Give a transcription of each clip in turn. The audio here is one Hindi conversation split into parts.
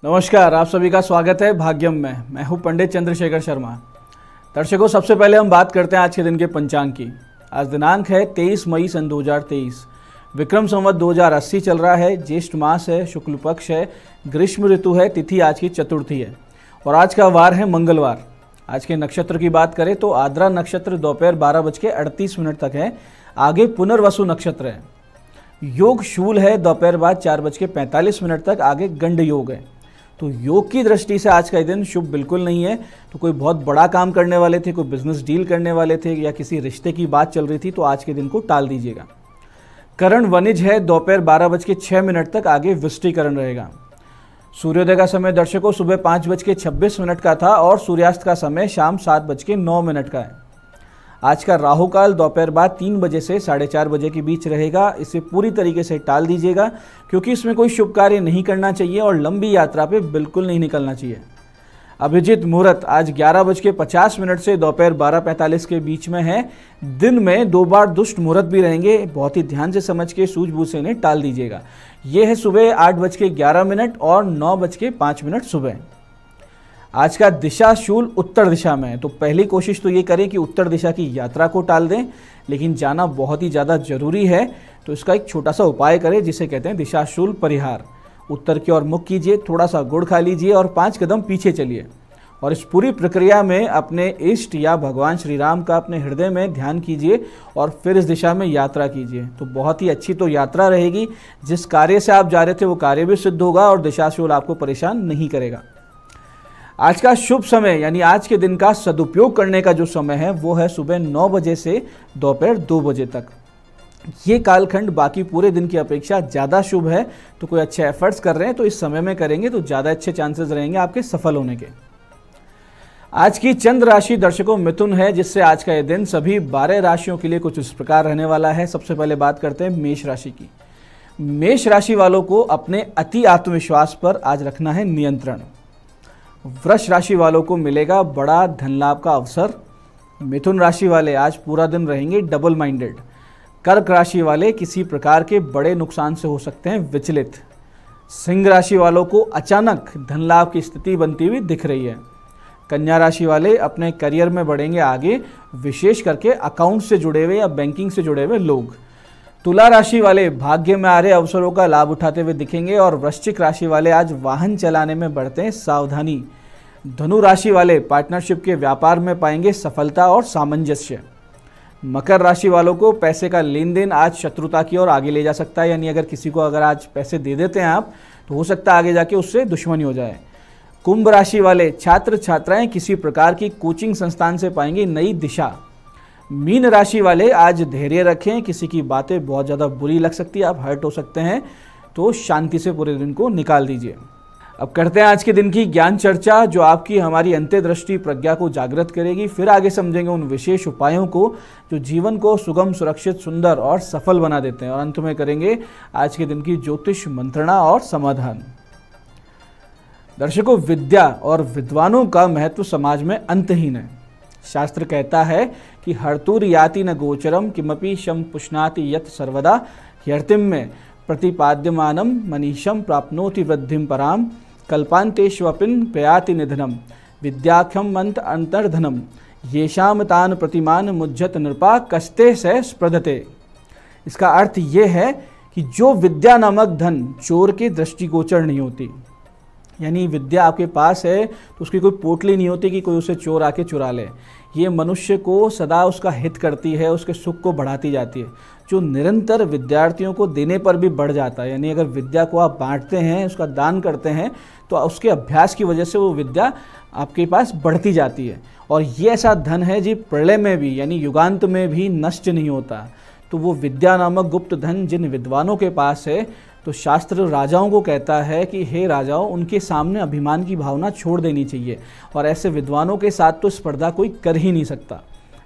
नमस्कार, आप सभी का स्वागत है भाग्यम में। मैं हूं पंडित चंद्रशेखर शर्मा। दर्शकों, सबसे पहले हम बात करते हैं आज के दिन के पंचांग की। आज दिनांक है 23 मई सन 2023। विक्रम संवत 2080 चल रहा है। ज्येष्ठ मास है, शुक्ल पक्ष है, ग्रीष्म ऋतु है, तिथि आज की चतुर्थी है और आज का वार है मंगलवार। आज के नक्षत्र की बात करें तो आद्रा नक्षत्र दोपहर 12:38 तक है। आगे पुनर्वसु नक्षत्र है। योग शूल है दोपहर बाद 4:45 तक। आगे गंड योग है। तो योग की दृष्टि से आज का दिन शुभ बिल्कुल नहीं है। तो कोई बहुत बड़ा काम करने वाले थे, कोई बिजनेस डील करने वाले थे या किसी रिश्ते की बात चल रही थी तो आज के दिन को टाल दीजिएगा। करण वनिज है दोपहर 12:06 तक। आगे विष्टिकरण रहेगा। सूर्योदय का समय दर्शकों सुबह 5:26 का था और सूर्यास्त का समय शाम 7:09 का है। आज का राहु काल दोपहर बाद 3 बजे से 4:30 बजे के बीच रहेगा। इसे पूरी तरीके से टाल दीजिएगा क्योंकि इसमें कोई शुभ कार्य नहीं करना चाहिए और लंबी यात्रा पे बिल्कुल नहीं निकलना चाहिए। अभिजीत मुहूर्त आज 11:50 से दोपहर 12:45 के बीच में है। दिन में 2 बार दुष्ट मुहूर्त भी रहेंगे। बहुत ही ध्यान से समझ के सूझबूझ से इन्हें टाल दीजिएगा। ये है सुबह 8:11 और 9:05 सुबह। आज का दिशा शूल उत्तर दिशा में है। तो पहली कोशिश तो ये करें कि उत्तर दिशा की यात्रा को टाल दें, लेकिन जाना बहुत ही ज़्यादा जरूरी है तो इसका एक छोटा सा उपाय करें जिसे कहते हैं दिशा शूल परिहार। उत्तर की ओर मुख कीजिए, थोड़ा सा गुड़ खा लीजिए और 5 कदम पीछे चलिए और इस पूरी प्रक्रिया में अपने इष्ट या भगवान श्री राम का अपने हृदय में ध्यान कीजिए और फिर इस दिशा में यात्रा कीजिए। तो बहुत ही अच्छी तो यात्रा रहेगी। जिस कार्य से आप जा रहे थे वो कार्य भी सिद्ध होगा और दिशाशूल आपको परेशान नहीं करेगा। आज का शुभ समय यानी आज के दिन का सदुपयोग करने का जो समय है वो है सुबह 9 बजे से दोपहर 2 बजे तक। ये कालखंड बाकी पूरे दिन की अपेक्षा ज़्यादा शुभ है। तो कोई अच्छे एफर्ट्स कर रहे हैं तो इस समय में करेंगे तो ज़्यादा अच्छे चांसेस रहेंगे आपके सफल होने के। आज की चंद्र राशि दर्शकों मिथुन है, जिससे आज का ये दिन सभी 12 राशियों के लिए कुछ इस प्रकार रहने वाला है। सबसे पहले बात करते हैं मेष राशि की। मेष राशि वालों को अपने अति आत्मविश्वास पर आज रखना है नियंत्रण। वृष राशि वालों को मिलेगा बड़ा धन लाभ का अवसर। मिथुन राशि वाले आज पूरा दिन रहेंगे डबल माइंडेड। कर्क राशि वाले किसी प्रकार के बड़े नुकसान से हो सकते हैं विचलित। सिंह राशि वालों को अचानक धन लाभ की स्थिति बनती हुई दिख रही है। कन्या राशि वाले अपने करियर में बढ़ेंगे आगे, विशेष करके अकाउंट से जुड़े हुए या बैंकिंग से जुड़े हुए लोग। तुला राशि वाले भाग्य में आ रहे अवसरों का लाभ उठाते हुए दिखेंगे और वृश्चिक राशि वाले आज वाहन चलाने में बरतें सावधानी। धनु राशि वाले पार्टनरशिप के व्यापार में पाएंगे सफलता और सामंजस्य। मकर राशि वालों को पैसे का लेन देन आज शत्रुता की ओर आगे ले जा सकता है, यानी अगर किसी को अगर आज पैसे दे देते हैं आप तो हो सकता है आगे जाके उससे दुश्मनी हो जाए। कुंभ राशि वाले छात्र छात्राएं किसी प्रकार की कोचिंग संस्थान से पाएंगे नई दिशा। मीन राशि वाले आज धैर्य रखें, किसी की बातें बहुत ज़्यादा बुरी लग सकती है, आप हर्ट हो सकते हैं, तो शांति से पूरे दिन को निकाल दीजिए। अब करते हैं आज के दिन की ज्ञान चर्चा जो आपकी हमारी अंत्यदृष्टि प्रज्ञा को जागृत करेगी। फिर आगे समझेंगे उन विशेष उपायों को जो जीवन को सुगम, सुरक्षित, सुंदर और सफल बना देते हैं और अंत में करेंगे आज के दिन की ज्योतिष मंत्रणा और समाधान। दर्शकों, विद्या और विद्वानों का महत्व समाज में अंतहीन है। शास्त्र कहता है कि हर्तुर याति न गोचरम किमपि शम पुष्णाति यत सर्वदा ह्यर्तिम में प्रतिपाद्यमानम मनीषम प्राप्नोति वृद्धिम पराम कल्पांतेष्वपिन प्रयाति निधनम विद्याख्यम मंत अंतर्धनम येषाम तान प्रतिमान मुज्जत नृपा कस्ते से स्प्रदते। इसका अर्थ ये है कि जो विद्या नामक धन चोर के दृष्टिगोचर नहीं होती, यानी विद्या आपके पास है तो उसकी कोई पोटली नहीं होती कि कोई उसे चोर आके चुरा ले। ये मनुष्य को सदा उसका हित करती है, उसके सुख को बढ़ाती जाती है, जो निरंतर विद्यार्थियों को देने पर भी बढ़ जाता है। यानी अगर विद्या को आप बांटते हैं, उसका दान करते हैं तो उसके अभ्यास की वजह से वो विद्या आपके पास बढ़ती जाती है। और ये ऐसा धन है जी प्रलय में भी यानी युगांत में भी नष्ट नहीं होता। तो वो विद्या नामक गुप्त धन जिन विद्वानों के पास है तो शास्त्र राजाओं को कहता है कि हे राजाओं, उनके सामने अभिमान की भावना छोड़ देनी चाहिए और ऐसे विद्वानों के साथ तो स्पर्धा कोई कर ही नहीं सकता।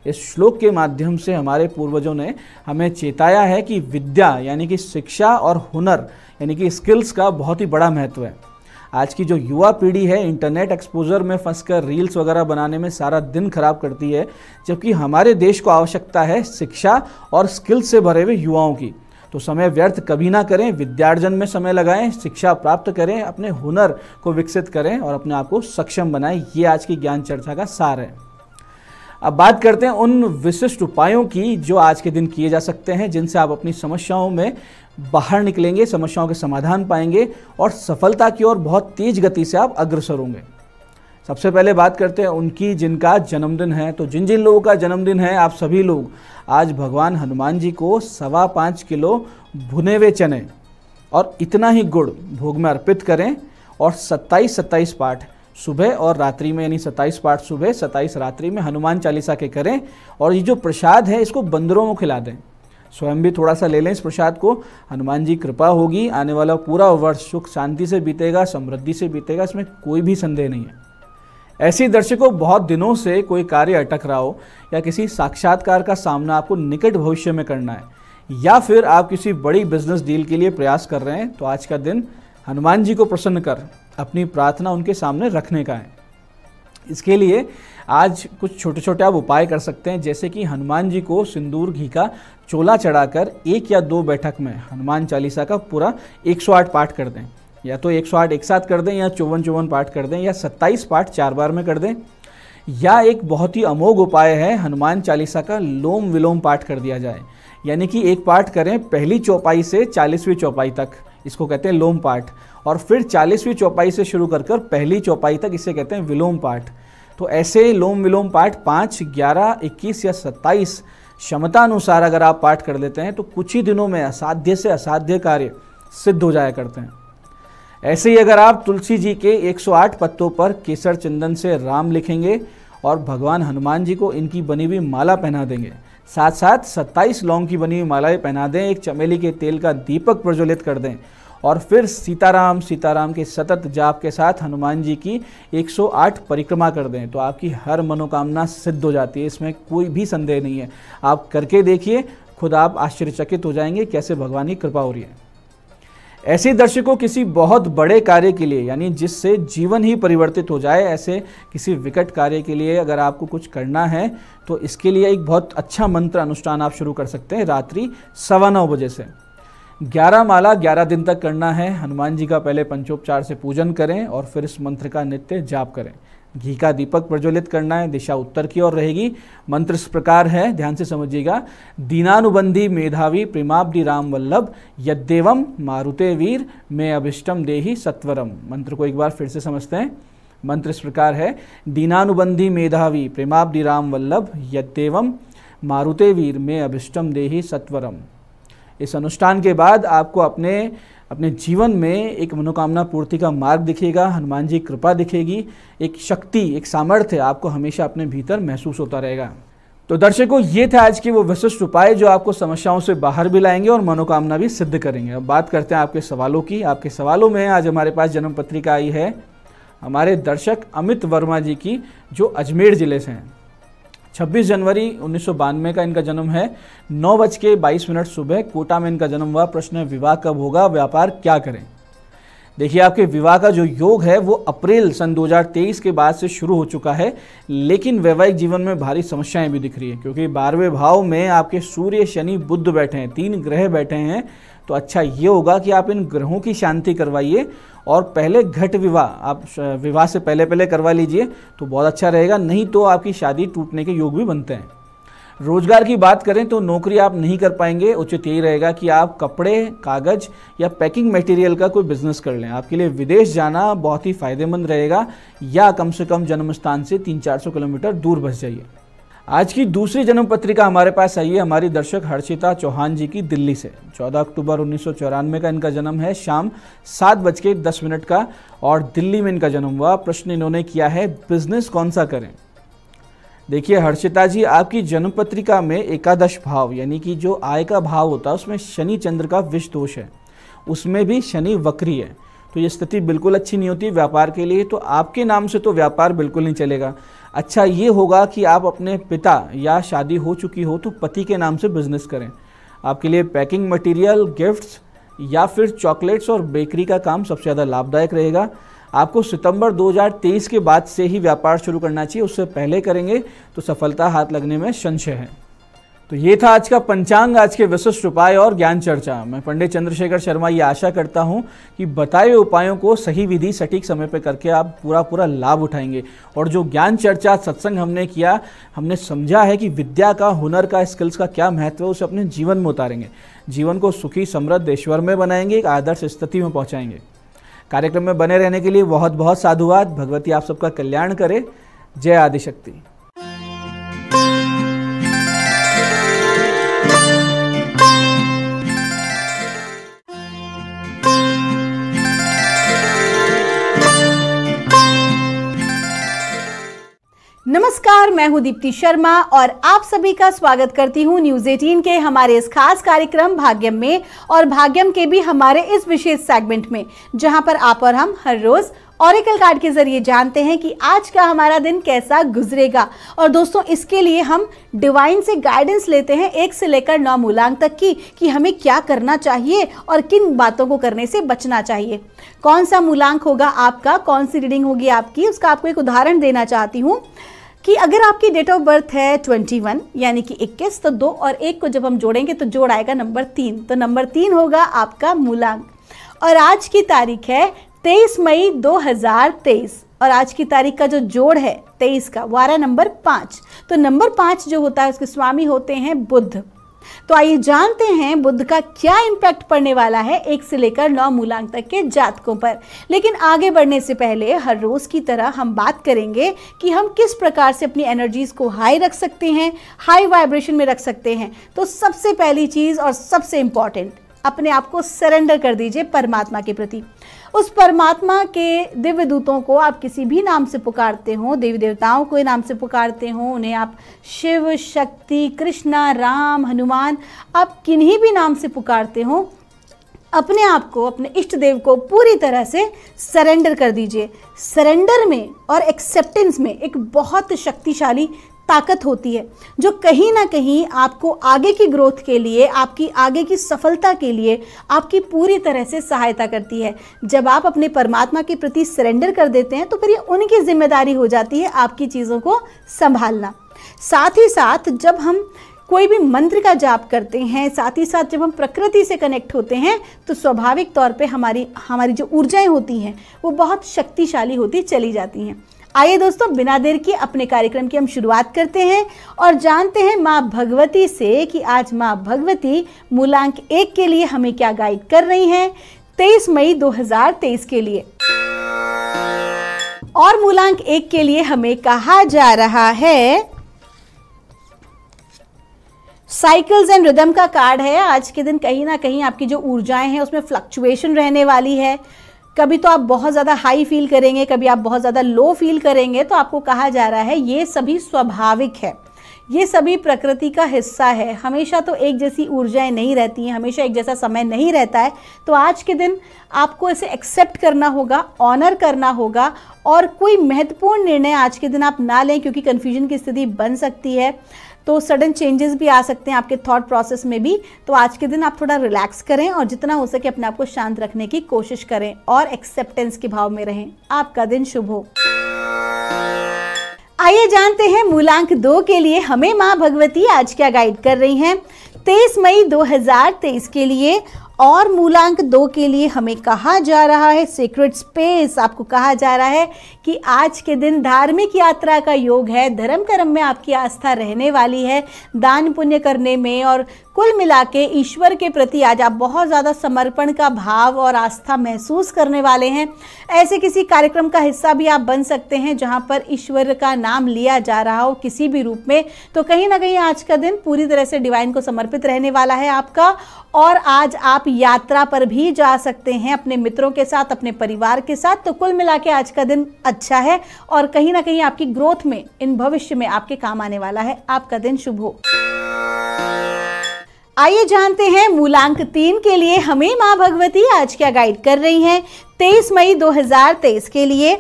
इस श्लोक के माध्यम से हमारे पूर्वजों ने हमें चेताया है कि विद्या यानी कि शिक्षा और हुनर यानी कि स्किल्स का बहुत ही बड़ा महत्व है। आज की जो युवा पीढ़ी है इंटरनेट एक्सपोजर में फंसकर रील्स वगैरह बनाने में सारा दिन खराब करती है, जबकि हमारे देश को आवश्यकता है शिक्षा और स्किल्स से भरे हुए युवाओं की। तो समय व्यर्थ कभी ना करें, विद्यार्जन में समय लगाएं, शिक्षा प्राप्त करें, अपने हुनर को विकसित करें और अपने आप को सक्षम बनाएं। ये आज की ज्ञान चर्चा का सार है। अब बात करते हैं उन विशिष्ट उपायों की जो आज के दिन किए जा सकते हैं, जिनसे आप अपनी समस्याओं में बाहर निकलेंगे, समस्याओं के समाधान पाएंगे और सफलता की ओर बहुत तेज गति से आप अग्रसर होंगे। सबसे पहले बात करते हैं उनकी जिनका जन्मदिन है। तो जिन जिन लोगों का जन्मदिन है, आप सभी लोग आज भगवान हनुमान जी को 5.25 किलो भुने हुए चने और इतना ही गुड़ भोग में अर्पित करें और 27 पाठ सुबह और रात्रि में, यानी 27 पाठ सुबह 27 रात्रि में हनुमान चालीसा के करें। और ये जो प्रसाद है इसको बंदरों को खिला दें, स्वयं भी थोड़ा सा ले लें इस प्रसाद को। हनुमान जी कृपा होगी, आने वाला पूरा वर्ष सुख शांति से बीतेगा, समृद्धि से बीतेगा, इसमें कोई भी संदेह नहीं है। ऐसे दर्शकों, बहुत दिनों से कोई कार्य अटक रहा हो या किसी साक्षात्कार का सामना आपको निकट भविष्य में करना है, या फिर आप किसी बड़ी बिजनेस डील के लिए प्रयास कर रहे हैं, तो आज का दिन हनुमान जी को प्रसन्न कर अपनी प्रार्थना उनके सामने रखने का है। इसके लिए आज कुछ छोटे छोटे आप उपाय कर सकते हैं, जैसे कि हनुमान जी को सिंदूर घी का चोला चढ़ाकर 1 या 2 बैठक में हनुमान चालीसा का पूरा 108 पाठ कर दें, या तो 108 एक साथ कर दें, या 54 पाठ कर दें, या 27 पाठ 4 बार में कर दें। या एक बहुत ही अमोघ उपाय है, हनुमान चालीसा का लोम विलोम पाठ कर दिया जाए, यानी कि एक पाठ करें पहली चौपाई से 40वीं चौपाई तक, इसको कहते हैं लोम पाठ, और फिर 40वीं चौपाई से शुरू कर पहली चौपाई तक, इसे कहते हैं विलोम पाठ। तो ऐसे लोम विलोम पाठ 5, 11, 21 या 27 क्षमता अनुसार अगर आप पाठ कर लेते हैं तो कुछ ही दिनों में असाध्य से असाध्य कार्य सिद्ध हो जाया करते हैं। ऐसे ही अगर आप तुलसी जी के 108 पत्तों पर केसर चंदन से राम लिखेंगे और भगवान हनुमान जी को इनकी बनी हुई माला पहना देंगे, साथ साथ 27 लौंग की बनी हुई मालाएं पहना दें, एक चमेली के तेल का दीपक प्रज्वलित कर दें और फिर सीताराम सीताराम के सतत जाप के साथ हनुमान जी की 108 परिक्रमा कर दें, तो आपकी हर मनोकामना सिद्ध हो जाती है। इसमें कोई भी संदेह नहीं है। आप करके देखिए, खुद आप आश्चर्यचकित हो जाएंगे कैसे भगवान की कृपा हो रही है। ऐसे दर्शकों, किसी बहुत बड़े कार्य के लिए, यानी जिससे जीवन ही परिवर्तित हो जाए, ऐसे किसी विकट कार्य के लिए अगर आपको कुछ करना है तो इसके लिए एक बहुत अच्छा मंत्र अनुष्ठान आप शुरू कर सकते हैं। रात्रि 9:15 बजे से 11 माला 11 दिन तक करना है। हनुमान जी का पहले पंचोपचार से पूजन करें और फिर इस मंत्र का नित्य जाप करें। घी का दीपक प्रज्वलित करना है, दिशा उत्तर की ओर रहेगी। मंत्र इस प्रकार है, ध्यान से समझिएगा। दीनानुबंधी मेधावी प्रेमाब्धि राम वल्लभ यद्देवम मारुते वीर में अभिष्टम देहि सत्वरम। मंत्र को एक बार फिर से समझते हैं। मंत्र इस प्रकार है, दीनानुबंधी मेधावी प्रेमाब्धि राम वल्लभ यद्देवम मारुते वीर में अभिष्टम देहि सत्वरम। इस अनुष्ठान के बाद आपको अपने जीवन में एक मनोकामना पूर्ति का मार्ग दिखेगा, हनुमान जी कृपा दिखेगी, एक शक्ति, एक सामर्थ्य आपको हमेशा अपने भीतर महसूस होता रहेगा। तो दर्शकों, ये थे आज के वो विशिष्ट उपाय जो आपको समस्याओं से बाहर भी लाएंगे और मनोकामना भी सिद्ध करेंगे। अब बात करते हैं आपके सवालों की। आपके सवालों में आज हमारे पास जन्म पत्रिका आई है हमारे दर्शक अमित वर्मा जी की, जो अजमेर जिले से हैं। 26 जनवरी 1992 का इनका जन्म है। 9:22 सुबह कोटा में इनका जन्म हुआ। प्रश्न है, विवाह कब होगा, व्यापार क्या करें। देखिए, आपके विवाह का जो योग है वो अप्रैल सन 2023 के बाद से शुरू हो चुका है, लेकिन वैवाहिक जीवन में भारी समस्याएं भी दिख रही है, क्योंकि 12वें भाव में आपके सूर्य शनि बुध बैठे हैं, 3 ग्रह बैठे हैं। तो अच्छा ये होगा कि आप इन ग्रहों की शांति करवाइए और पहले घट विवाह आप विवाह से पहले करवा लीजिए तो बहुत अच्छा रहेगा, नहीं तो आपकी शादी टूटने के योग भी बनते हैं। रोजगार की बात करें तो नौकरी आप नहीं कर पाएंगे। उचित यही रहेगा कि आप कपड़े, कागज या पैकिंग मटेरियल का कोई बिजनेस कर लें। आपके लिए विदेश जाना बहुत ही फायदेमंद रहेगा, या कम से कम जन्म स्थान से 300-400 किलोमीटर दूर बस जाइए। आज की दूसरी जन्म पत्रिका हमारे पास आई है हमारी दर्शक हर्षिता चौहान जी की, दिल्ली से। 14 अक्टूबर 1994 का इनका जन्म है, शाम 7:10 का, और दिल्ली में इनका जन्म हुआ। प्रश्न इन्होंने किया है, बिजनेस कौन सा करें। देखिए हर्षिता जी, आपकी जन्म पत्रिका में एकादश भाव, यानी कि जो आय का भाव होता है उसमें शनि चंद्र का विष दोष है, उसमें भी शनि वक्री है, तो ये स्थिति बिल्कुल अच्छी नहीं होती व्यापार के लिए। तो आपके नाम से तो व्यापार बिल्कुल नहीं चलेगा। अच्छा ये होगा कि आप अपने पिता, या शादी हो चुकी हो तो पति के नाम से बिजनेस करें। आपके लिए पैकिंग मटेरियल, गिफ्ट्स या फिर चॉकलेट्स और बेकरी का काम सबसे ज़्यादा लाभदायक रहेगा। आपको सितंबर 2023 के बाद से ही व्यापार शुरू करना चाहिए, उससे पहले करेंगे तो सफलता हाथ लगने में संशय है। तो ये था आज का पंचांग, आज के विशिष्ट उपाय और ज्ञान चर्चा। मैं पंडित चंद्रशेखर शर्मा ये आशा करता हूँ कि बताए हुए उपायों को सही विधि सटीक समय पर करके आप पूरा लाभ उठाएंगे। और जो ज्ञान चर्चा सत्संग हमने किया, हमने समझा है कि विद्या का, हुनर का, स्किल्स का क्या महत्व है, उसे अपने जीवन में उतारेंगे, जीवन को सुखी समृद्ध ऐश्वर्य में बनाएंगे, एक आदर्श स्थिति में पहुँचाएंगे। कार्यक्रम में बने रहने के लिए बहुत बहुत साधुवाद। भगवती आप सबका कल्याण करे। जय आदिशक्ति। नमस्कार, मैं हूं दीप्ति शर्मा और आप सभी का स्वागत करती हूं न्यूज 18 के हमारे इस खास कार्यक्रम भाग्यम में, और भाग्यम के भी हमारे इस विशेष सेगमेंट में, जहां पर आप और हम हर रोज ऑरेकल कार्ड के जरिए जानते हैं कि आज का हमारा दिन कैसा गुजरेगा। और दोस्तों, इसके लिए हम डिवाइन से गाइडेंस लेते हैं 1 से लेकर 9 मूलांक तक की, कि हमें क्या करना चाहिए और किन बातों को करने से बचना चाहिए। कौन सा मूलांक होगा आपका, कौन सी रीडिंग होगी आपकी, उसका आपको एक उदाहरण देना चाहती हूँ कि अगर आपकी डेट ऑफ बर्थ है 21 यानी कि 21, तो 2 और 1 को जब हम जोड़ेंगे तो जोड़ आएगा नंबर 3, तो नंबर 3 होगा आपका मूलांक। और आज की तारीख है 23 मई 2023, और आज की तारीख का जो जोड़ है 23 का, वो आ रहा है नंबर 5। तो नंबर 5 जो होता है उसके स्वामी होते हैं बुध। तो आइए जानते हैं बुध का क्या इम्पैक्ट पड़ने वाला है 1 से लेकर 9 मूलांक तक के जातकों पर। लेकिन आगे बढ़ने से पहले हर रोज की तरह हम बात करेंगे कि हम किस प्रकार से अपनी एनर्जीज को हाई रख सकते हैं, हाई वाइब्रेशन में रख सकते हैं। तो सबसे पहली चीज और सबसे इंपॉर्टेंट, अपने आप को सरेंडर कर दीजिए परमात्मा के प्रति। उस परमात्मा के दिव्य दूतों को आप किसी भी नाम से पुकारते हो, देवी देवताओं को नाम से पुकारते हो, उन्हें आप शिव, शक्ति, कृष्णा, राम, हनुमान, आप किन्हीं भी नाम से पुकारते हो, अपने आप को, अपने इष्ट देव को पूरी तरह से सरेंडर कर दीजिए। सरेंडर में और एक्सेप्टेंस में एक बहुत शक्तिशाली ताकत होती है, जो कहीं ना कहीं आपको आगे की ग्रोथ के लिए, आपकी आगे की सफलता के लिए आपकी पूरी तरह से सहायता करती है। जब आप अपने परमात्मा के प्रति सरेंडर कर देते हैं तो फिर ये उनकी जिम्मेदारी हो जाती है आपकी चीज़ों को संभालना। साथ ही साथ जब हम कोई भी मंत्र का जाप करते हैं, साथ ही साथ जब हम प्रकृति से कनेक्ट होते हैं, तो स्वाभाविक तौर पे हमारी जो ऊर्जाएं होती हैं वो बहुत शक्तिशाली होती चली जाती हैं। आइए दोस्तों, बिना देर के अपने कार्यक्रम की हम शुरुआत करते हैं और जानते हैं माँ भगवती से कि आज माँ भगवती मूलांक 1 के लिए हमें क्या गाइड कर रही हैं 23 मई 2023 के लिए। और मूलांक 1 के लिए हमें कहा जा रहा है, साइकिल्स एंड रिदम का कार्ड है। आज के दिन कहीं ना कहीं आपकी जो ऊर्जाएं हैं उसमें फ्लक्चुएशन रहने वाली है। कभी तो आप बहुत ज़्यादा हाई फील करेंगे, कभी आप बहुत ज़्यादा लो फील करेंगे। तो आपको कहा जा रहा है ये सभी स्वाभाविक है, ये सभी प्रकृति का हिस्सा है। हमेशा तो एक जैसी ऊर्जाएं नहीं रहती हैं, हमेशा एक जैसा समय नहीं रहता है। तो आज के दिन आपको इसे एक्सेप्ट करना होगा, ऑनर करना होगा, और कोई महत्वपूर्ण निर्णय आज के दिन आप ना लें, क्योंकि कन्फ्यूजन की स्थिति बन सकती है। तो सडन चेंजेस भी आ सकते हैं आपके थॉट प्रोसेस में भी। तो आज के दिन आप थोड़ा रिलैक्स करें और जितना हो सके अपने आप को शांत रखने की कोशिश करें और एक्सेप्टेंस के भाव में रहें। आपका दिन शुभ हो। आइए जानते हैं मूलांक 2 के लिए हमें माँ भगवती आज क्या गाइड कर रही हैं 23 मई 2023 के लिए। और मूलांक 2 के लिए हमें कहा जा रहा है सीक्रेट स्पेस। आपको कहा जा रहा है कि आज के दिन धार्मिक यात्रा का योग है, धर्म कर्म में आपकी आस्था रहने वाली है, दान पुण्य करने में, और कुल मिला के ईश्वर के प्रति आज आप बहुत ज़्यादा समर्पण का भाव और आस्था महसूस करने वाले हैं। ऐसे किसी कार्यक्रम का हिस्सा भी आप बन सकते हैं जहां पर ईश्वर का नाम लिया जा रहा हो किसी भी रूप में। तो कहीं ना कहीं आज का दिन पूरी तरह से डिवाइन को समर्पित रहने वाला है आपका। और आज आप यात्रा पर भी जा सकते हैं अपने मित्रों के साथ, अपने परिवार के साथ। तो कुल मिला के आज का दिन अच्छा है और कहीं ना कहीं आपकी ग्रोथ में, इन भविष्य में आपके काम आने वाला है। आपका दिन शुभ हो। आइए जानते हैं मूलांक 3 के लिए हमें माँ भगवती आज क्या गाइड कर रही हैं 23 मई 2023 के लिए।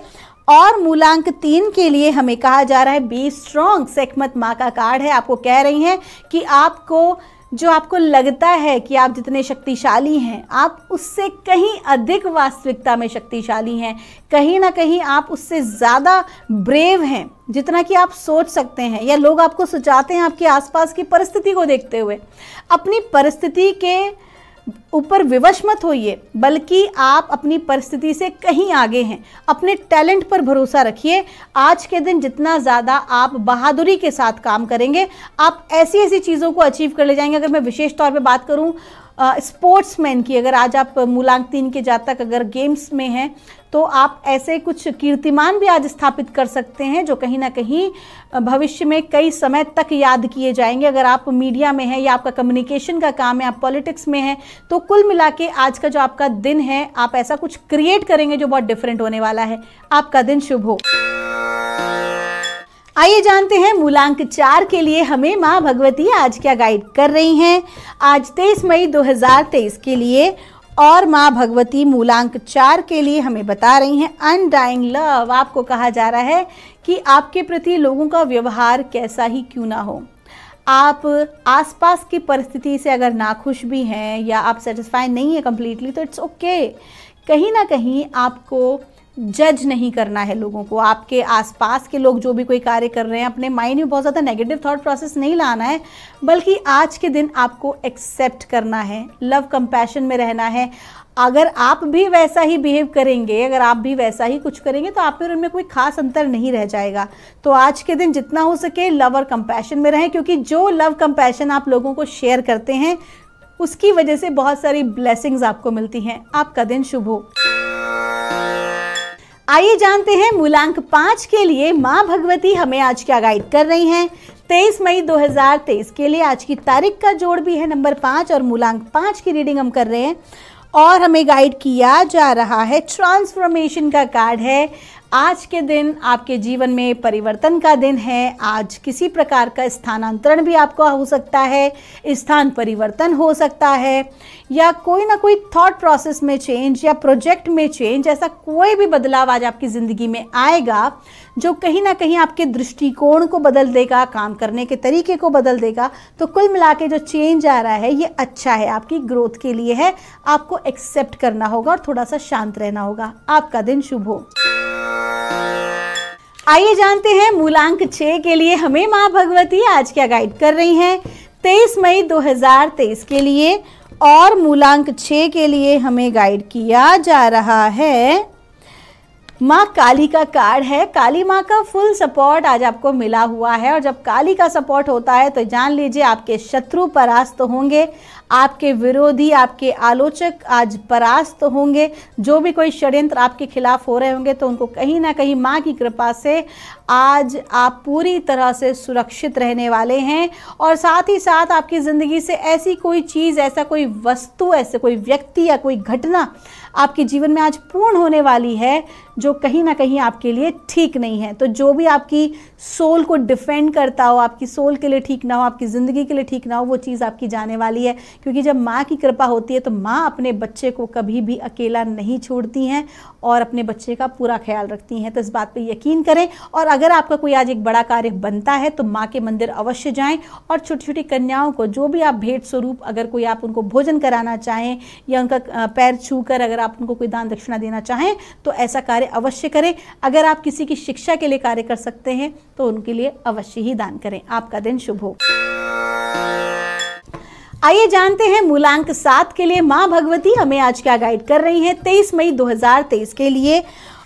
और मूलांक 3 के लिए हमें कहा जा रहा है बी स्ट्रॉन्ग। सेकमत माँ का कार्ड है। आपको कह रही हैं कि आपको जो आपको लगता है कि आप जितने शक्तिशाली हैं, आप उससे कहीं अधिक वास्तविकता में शक्तिशाली हैं। कहीं ना कहीं आप उससे ज़्यादा ब्रेव हैं जितना कि आप सोच सकते हैं, या लोग आपको सुझाते हैं आपके आसपास की परिस्थिति को देखते हुए। अपनी परिस्थिति के ऊपर विवश मत होइए, बल्कि आप अपनी परिस्थिति से कहीं आगे हैं। अपने टैलेंट पर भरोसा रखिए। आज के दिन जितना ज़्यादा आप बहादुरी के साथ काम करेंगे, आप ऐसी ऐसी चीज़ों को अचीव कर ले जाएंगे। अगर मैं विशेष तौर पे बात करूं स्पोर्ट्समैन की, अगर आज आप मूलांक 3 के जातक अगर गेम्स में हैं, तो आप ऐसे कुछ कीर्तिमान भी आज स्थापित कर सकते हैं जो कहीं ना कहीं भविष्य में कई समय तक याद किए जाएंगे। अगर आप मीडिया में हैं या आपका कम्युनिकेशन का काम है, आप पॉलिटिक्स में हैं, तो कुल मिला के आज का जो आपका दिन है, आप ऐसा कुछ क्रिएट करेंगे जो बहुत डिफरेंट होने वाला है। आपका दिन शुभ हो। आइए जानते हैं मूलांक 4 के लिए हमें माँ भगवती आज क्या गाइड कर रही हैं। आज 23 मई 2023 के लिए, और माँ भगवती मूलांक 4 के लिए हमें बता रही हैं अनडाइंग लव। आपको कहा जा रहा है कि आपके प्रति लोगों का व्यवहार कैसा ही क्यों ना हो, आप आसपास की परिस्थिति से अगर नाखुश भी हैं या आप सेटिस्फाई नहीं है कंप्लीटली, तो इट्स ओके। कहीं ना कहीं आपको जज नहीं करना है लोगों को। आपके आसपास के लोग जो भी कोई कार्य कर रहे हैं, अपने माइंड में बहुत ज़्यादा नेगेटिव थॉट प्रोसेस नहीं लाना है, बल्कि आज के दिन आपको एक्सेप्ट करना है, लव कंपैशन में रहना है। अगर आप भी वैसा ही बिहेव करेंगे, अगर आप भी वैसा ही कुछ करेंगे, तो आप में उनमें कोई खास अंतर नहीं रह जाएगा। तो आज के दिन जितना हो सके लव और कंपैशन में रहें, क्योंकि जो लव कंपैशन आप लोगों को शेयर करते हैं, उसकी वजह से बहुत सारी ब्लेसिंग्स आपको मिलती हैं। आपका दिन शुभ हो। आइए जानते हैं मूलांक 5 के लिए माँ भगवती हमें आज क्या गाइड कर रही हैं। 23 मई 2023 के लिए आज की तारीख का जोड़ भी है नंबर 5 और मूलांक 5 की रीडिंग हम कर रहे हैं, और हमें गाइड किया जा रहा है ट्रांसफॉर्मेशन का कार्ड है। आज के दिन आपके जीवन में परिवर्तन का दिन है। आज किसी प्रकार का स्थानांतरण भी आपको हो सकता है, स्थान परिवर्तन हो सकता है, या कोई ना कोई थॉट प्रोसेस में चेंज या प्रोजेक्ट में चेंज, ऐसा कोई भी बदलाव आज आपकी ज़िंदगी में आएगा जो कहीं ना कहीं आपके दृष्टिकोण को बदल देगा, काम करने के तरीके को बदल देगा। तो कुल मिला के जो चेंज आ रहा है ये अच्छा है, आपकी ग्रोथ के लिए है। आपको एक्सेप्ट करना होगा और थोड़ा सा शांत रहना होगा। आपका दिन शुभ हो। आइए जानते हैं मूलांक 6 के लिए हमें माँ भगवती आज क्या गाइड कर रही हैं। 23 मई 2023 के लिए, और मूलांक 6 के लिए हमें गाइड किया जा रहा है माँ काली का कार्ड है। काली माँ का फुल सपोर्ट आज आपको मिला हुआ है, और जब काली का सपोर्ट होता है तो जान लीजिए आपके शत्रु परास्त होंगे, आपके विरोधी, आपके आलोचक आज परास्त होंगे। जो भी कोई षड्यंत्र आपके खिलाफ हो रहे होंगे तो उनको कहीं ना कहीं माँ की कृपा से आज आप पूरी तरह से सुरक्षित रहने वाले हैं। और साथ ही साथ आपकी ज़िंदगी से ऐसी कोई चीज़, ऐसा कोई वस्तु, ऐसे कोई व्यक्ति या कोई घटना आपके जीवन में आज पूर्ण होने वाली है जो कहीं ना कहीं आपके लिए ठीक नहीं है। तो जो भी आपकी सोल को डिफेंड करता हो, आपकी सोल के लिए ठीक ना हो, आपकी ज़िंदगी के लिए ठीक ना हो, वो चीज़ आपकी जाने वाली है। क्योंकि जब माँ की कृपा होती है तो माँ अपने बच्चे को कभी भी अकेला नहीं छोड़ती हैं और अपने बच्चे का पूरा ख्याल रखती हैं। तो इस बात पे यकीन करें। और अगर आपका कोई आज एक बड़ा कार्य बनता है तो माँ के मंदिर अवश्य जाएं, और छोटी छोटी कन्याओं को जो भी आप भेंट स्वरूप, अगर कोई आप उनको भोजन कराना चाहें या उनका पैर छूकर अगर आप उनको कोई दान दक्षिणा देना चाहें तो ऐसा कार्य अवश्य करें। अगर आप किसी की शिक्षा के लिए कार्य कर सकते हैं तो उनके लिए अवश्य ही दान करें। आपका दिन शुभ हो। आइए जानते हैं मूलांक 7 के लिए माँ भगवती हमें आज क्या गाइड कर रही हैं 23 मई 2023 के लिए।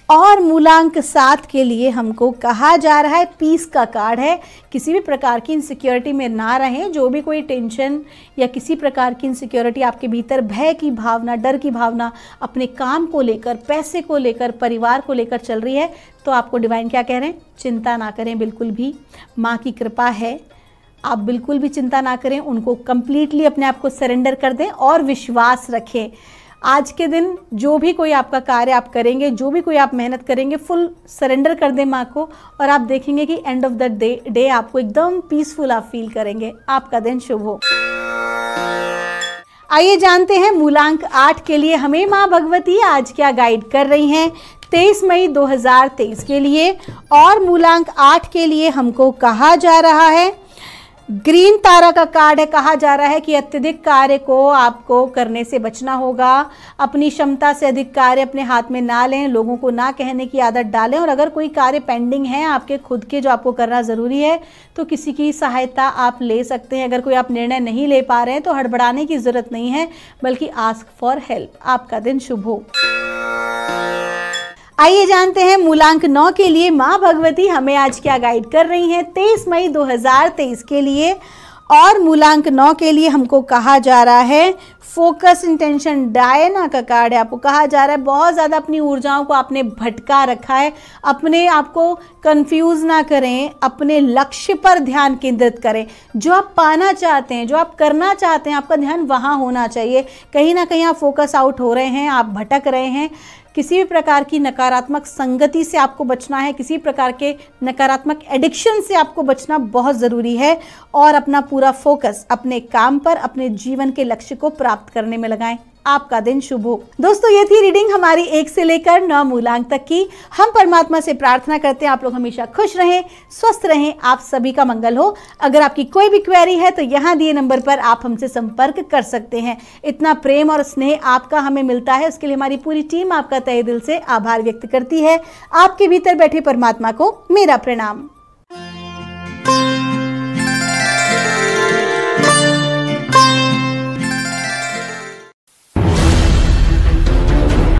और मूलांक 7 के लिए हमको कहा जा रहा है पीस का कार्ड है। किसी भी प्रकार की इनसिक्योरिटी में ना रहें। जो भी कोई टेंशन या किसी प्रकार की इनसिक्योरिटी आपके भीतर, भय की भावना, डर की भावना अपने काम को लेकर, पैसे को लेकर, परिवार को लेकर चल रही है, तो आपको डिवाइन क्या कह रहे हैं, चिंता ना करें बिल्कुल भी। माँ की कृपा है, आप बिल्कुल भी चिंता ना करें। उनको कंप्लीटली अपने आप को सरेंडर कर दें और विश्वास रखें। आज के दिन जो भी कोई आपका कार्य आप करेंगे, जो भी कोई आप मेहनत करेंगे, फुल सरेंडर कर दें माँ को, और आप देखेंगे कि एंड ऑफ द डे आपको एकदम पीसफुल आप फील करेंगे। आपका दिन शुभ हो। आइए जानते हैं मूलांक 8 के लिए हमें माँ भगवती आज क्या गाइड कर रही हैं 23 मई 2023 के लिए। और मूलांक 8 के लिए हमको कहा जा रहा है ग्रीन तारा का कार्ड है। कहा जा रहा है कि अत्यधिक कार्य को आपको करने से बचना होगा। अपनी क्षमता से अधिक कार्य अपने हाथ में ना लें, लोगों को ना कहने की आदत डालें, और अगर कोई कार्य पेंडिंग है आपके खुद के जो आपको करना ज़रूरी है तो किसी की सहायता आप ले सकते हैं। अगर कोई आप निर्णय नहीं ले पा रहे हैं तो हड़बड़ाने की ज़रूरत नहीं है, बल्कि आस्क फॉर हेल्प। आपका दिन शुभ हो। आइए जानते हैं मूलांक 9 के लिए माँ भगवती हमें आज क्या गाइड कर रही हैं 23 मई 2023 के लिए। और मूलांक 9 के लिए हमको कहा जा रहा है फोकस इंटेंशन। डायना का कार्ड है। आपको कहा जा रहा है बहुत ज़्यादा अपनी ऊर्जाओं को आपने भटका रखा है, अपने आप को कंफ्यूज ना करें, अपने लक्ष्य पर ध्यान केंद्रित करें। जो आप पाना चाहते हैं, जो आप करना चाहते हैं, आपका ध्यान वहाँ होना चाहिए। कहीं ना कहीं आप फोकस आउट हो रहे हैं, आप भटक रहे हैं। किसी भी प्रकार की नकारात्मक संगति से आपको बचना है, किसी प्रकार के नकारात्मक एडिक्शन से आपको बचना बहुत ज़रूरी है, और अपना पूरा फोकस अपने काम पर, अपने जीवन के लक्ष्य को प्राप्त करने में लगाएं। आपका दिन शुभ हो। दोस्तों, ये थी रीडिंग हमारी 1 से लेकर 9 मूलांक तक की। हम परमात्मा से प्रार्थना करते हैं आप लोग हमेशा खुश रहें, स्वस्थ रहें, आप सभी का मंगल हो। अगर आपकी कोई भी क्वेरी है तो यहाँ दिए नंबर पर आप हमसे संपर्क कर सकते हैं। इतना प्रेम और स्नेह आपका हमें मिलता है, उसके लिए हमारी पूरी टीम आपका तहे दिल से आभार व्यक्त करती है। आपके भीतर बैठे परमात्मा को मेरा प्रणाम।